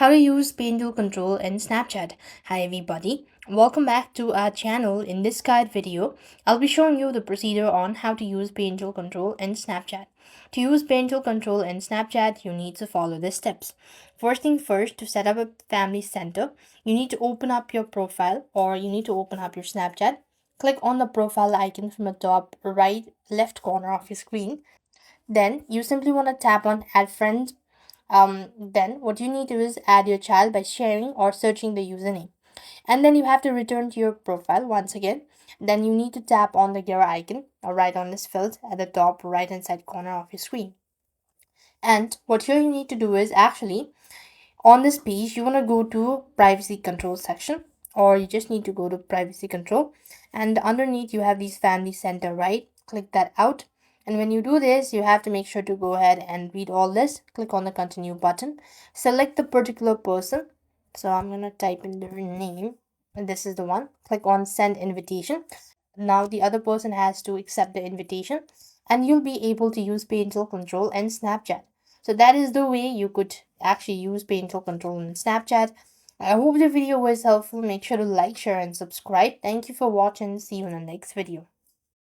How to use parental control in Snapchat. Hi everybody, welcome back to our channel. In this guide video, I'll be showing you the procedure on how to use parental control in Snapchat. To use parental control in Snapchat, you need to follow the steps. First thing first, to set up a family center, you need to open up your profile or you need to open up your Snapchat. Click on the profile icon from the top right left corner of your screen. Then you simply want to tap on add friends. Then what you need to do is add your child by sharing or searching the username. And then you have to return to your profile once again. Then you need to tap on the gear icon right on this field at the top right hand side corner of your screen. And what here you need to do is actually on this page you want to go to privacy control section, or you just need to go to privacy control, and underneath you have these family center, right? Click that out. And when you do this, you have to make sure to go ahead and read all this. Click on the continue button, select the particular person. So I'm going to type in their name, and this is the one. Click on send invitation. Now the other person has to accept the invitation, and you'll be able to use parental control and Snapchat. So that is the way you could actually use parental control in Snapchat. I hope the video was helpful. Make sure to like, share, and subscribe. Thank you for watching. See you in the next video.